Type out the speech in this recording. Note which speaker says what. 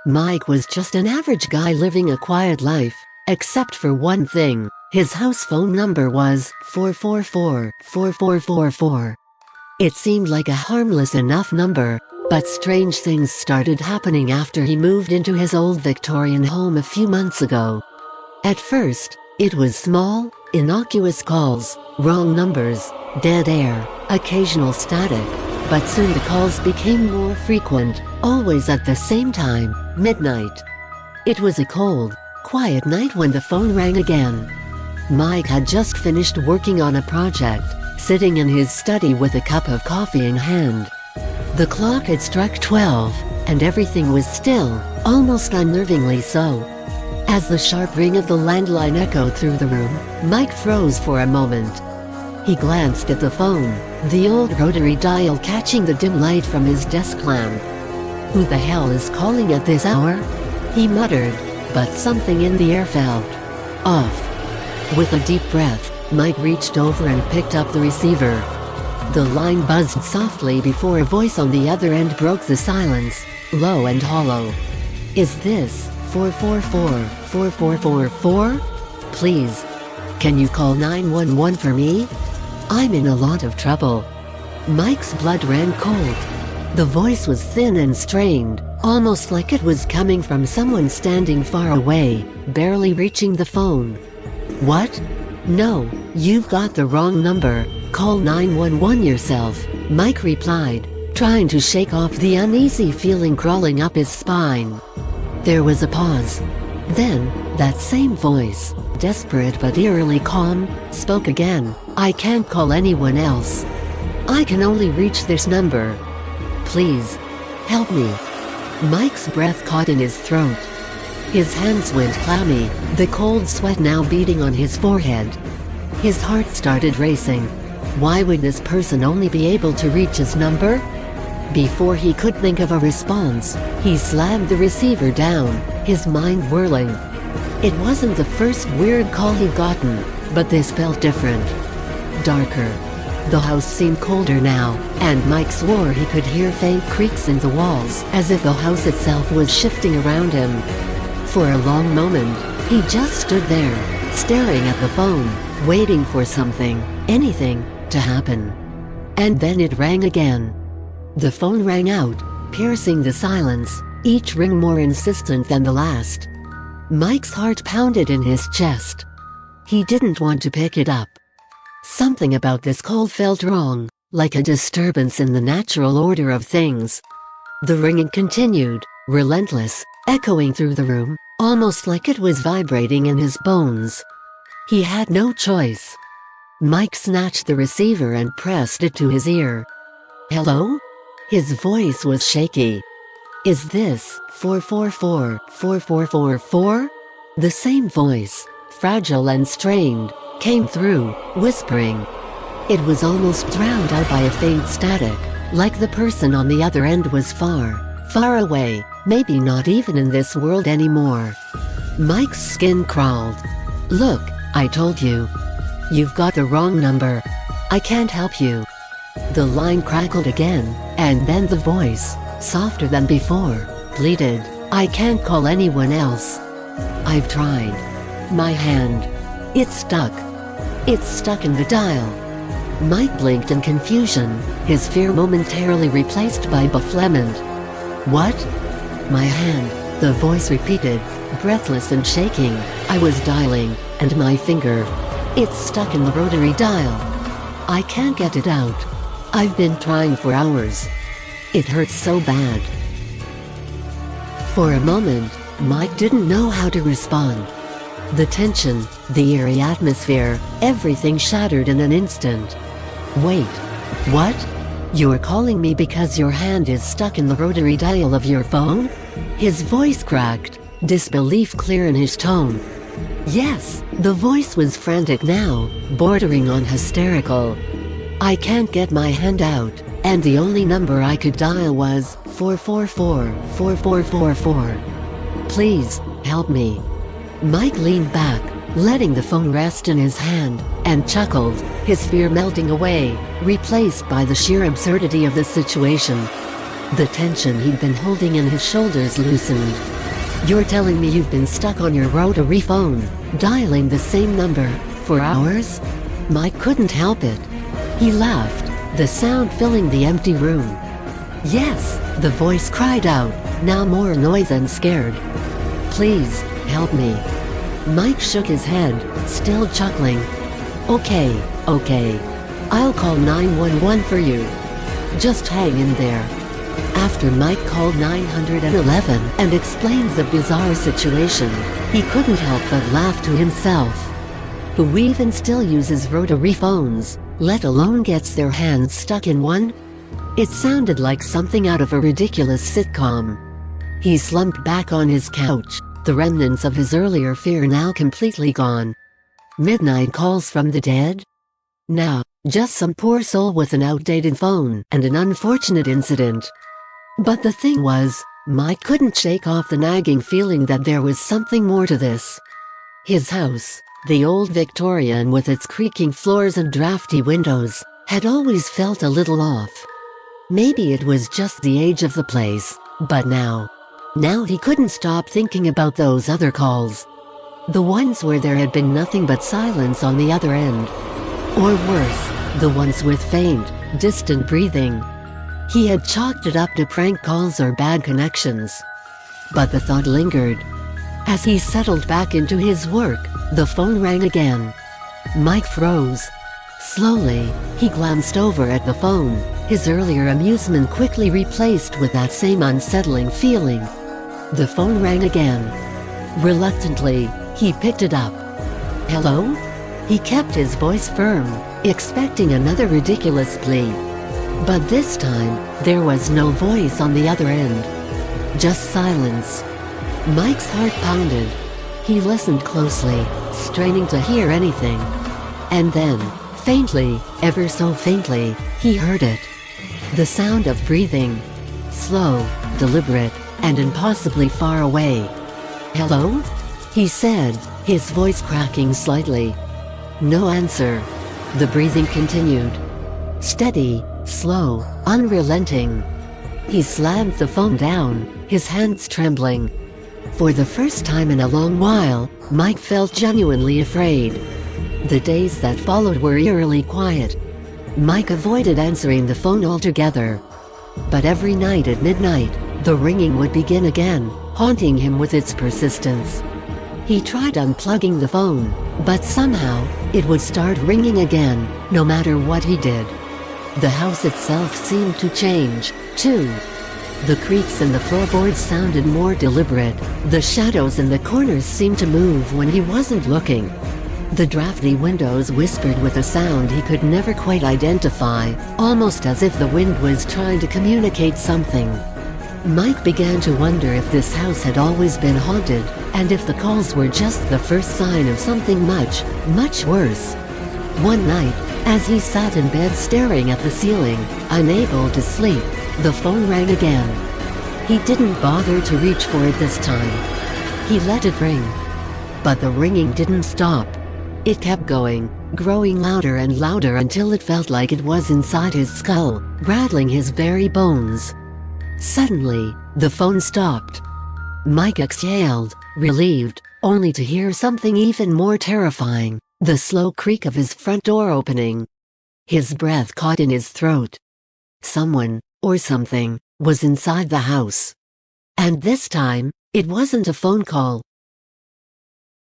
Speaker 1: Mike was just an average guy living a quiet life, except for one thing. His house phone number was 444-4444. It seemed like a harmless enough number, but strange things started happening after he moved into his old Victorian home a few months ago. At first, it was small, innocuous calls, wrong numbers, dead air, occasional static, but soon the calls became more frequent, always at the same time, midnight. It was a cold, quiet night when the phone rang again. Mike had just finished working on a project, sitting in his study with a cup of coffee in hand. The clock had struck 12, and everything was still, almost unnervingly so. As the sharp ring of the landline echoed through the room, Mike froze for a moment. He glanced at the phone, the old rotary dial catching the dim light from his desk lamp. "Who the hell is calling at this hour?" he muttered, but something in the air felt off. With a deep breath, Mike reached over and picked up the receiver. The line buzzed softly before a voice on the other end broke the silence, low and hollow. "Is this 444-4444? Please. Can you call 911 for me? I'm in a lot of trouble." Mike's blood ran cold. The voice was thin and strained, almost like it was coming from someone standing far away, barely reaching the phone. "What? No, you've got the wrong number. Call 911 yourself," Mike replied, trying to shake off the uneasy feeling crawling up his spine. There was a pause. Then, that same voice, desperate but eerily calm, spoke again. "I can't call anyone else. I can only reach this number. Please, help me." Mike's breath caught in his throat. His hands went clammy, the cold sweat now beading on his forehead. His heart started racing. Why would this person only be able to reach his number? Before he could think of a response, he slammed the receiver down, his mind whirling. It wasn't the first weird call he'd gotten, but this felt different. Darker. The house seemed colder now, and Mike swore he could hear faint creaks in the walls, as if the house itself was shifting around him. For a long moment, he just stood there, staring at the phone, waiting for something, anything, to happen. And then it rang again. The phone rang out, piercing the silence, each ring more insistent than the last. Mike's heart pounded in his chest. He didn't want to pick it up. Something about this call felt wrong, like a disturbance in the natural order of things. The ringing continued, relentless, echoing through the room, almost like it was vibrating in his bones. He had no choice. Mike snatched the receiver and pressed it to his ear. "Hello?" His voice was shaky. "Is this 444-4444? The same voice, fragile and strained, came through, whispering. It was almost drowned out by a faint static, like the person on the other end was far, far away, maybe not even in this world anymore. Mike's skin crawled. "Look, I told you. You've got the wrong number. I can't help you." The line crackled again, and then the voice, softer than before, pleaded, "I can't call anyone else. I've tried. My hand. It's stuck. It's stuck in the dial." Mike blinked in confusion, his fear momentarily replaced by befuddlement. "What?" "My hand," the voice repeated, breathless and shaking. "I was dialing, and my finger. It's stuck in the rotary dial. I can't get it out. I've been trying for hours. It hurts so bad." For a moment, Mike didn't know how to respond. The tension, the eerie atmosphere, everything shattered in an instant. "Wait. What? You're calling me because your hand is stuck in the rotary dial of your phone?" His voice cracked, disbelief clear in his tone. Yes, the voice was frantic now, bordering on hysterical. "I can't get my hand out, and the only number I could dial was 444-4444. Please, help me." Mike leaned back, letting the phone rest in his hand, and chuckled, his fear melting away, replaced by the sheer absurdity of the situation. The tension he'd been holding in his shoulders loosened. "You're telling me you've been stuck on your rotary phone, dialing the same number, for hours?" Mike couldn't help it. He laughed, the sound filling the empty room. "Yes," the voice cried out, now more annoyed than scared. "Please, help me." Mike shook his head, still chuckling. Okay, I'll call 911 for you. Just hang in there." After Mike called 911 and explained the bizarre situation, he couldn't help but laugh to himself. Who even still uses rotary phones, let alone gets their hands stuck in one? It sounded like something out of a ridiculous sitcom. He slumped back on his couch, the remnants of his earlier fear now completely gone. Midnight calls from the dead? Nah, just some poor soul with an outdated phone and an unfortunate incident. But the thing was, Mike couldn't shake off the nagging feeling that there was something more to this. His house, the old Victorian with its creaking floors and drafty windows, had always felt a little off. Maybe it was just the age of the place, but now he couldn't stop thinking about those other calls. The ones where there had been nothing but silence on the other end. Or worse, the ones with faint, distant breathing. He had chalked it up to prank calls or bad connections. But the thought lingered. As he settled back into his work, the phone rang again. Mike froze. Slowly, he glanced over at the phone, his earlier amusement quickly replaced with that same unsettling feeling. The phone rang again. Reluctantly, he picked it up. "Hello?" He kept his voice firm, expecting another ridiculous plea. But this time, there was no voice on the other end. Just silence. Mike's heart pounded. He listened closely, straining to hear anything. And then, faintly, ever so faintly, he heard it. The sound of breathing. Slow, deliberate, and impossibly far away. "Hello?" he said, his voice cracking slightly. No answer. The breathing continued. Steady, slow, unrelenting. He slammed the phone down, his hands trembling. For the first time in a long while, Mike felt genuinely afraid. The days that followed were eerily quiet. Mike avoided answering the phone altogether. But every night at midnight, the ringing would begin again, haunting him with its persistence. He tried unplugging the phone, but somehow, it would start ringing again, no matter what he did. The house itself seemed to change, too. The creaks in the floorboards sounded more deliberate, the shadows in the corners seemed to move when he wasn't looking. The drafty windows whispered with a sound he could never quite identify, almost as if the wind was trying to communicate something. Mike began to wonder if this house had always been haunted, and if the calls were just the first sign of something much, much worse. One night, as he sat in bed staring at the ceiling, unable to sleep, the phone rang again. He didn't bother to reach for it this time. He let it ring. But the ringing didn't stop. It kept going, growing louder and louder until it felt like it was inside his skull, rattling his very bones. Suddenly, the phone stopped. Mike exhaled, relieved, only to hear something even more terrifying, the slow creak of his front door opening. His breath caught in his throat. Someone, or something, was inside the house. And this time, it wasn't a phone call,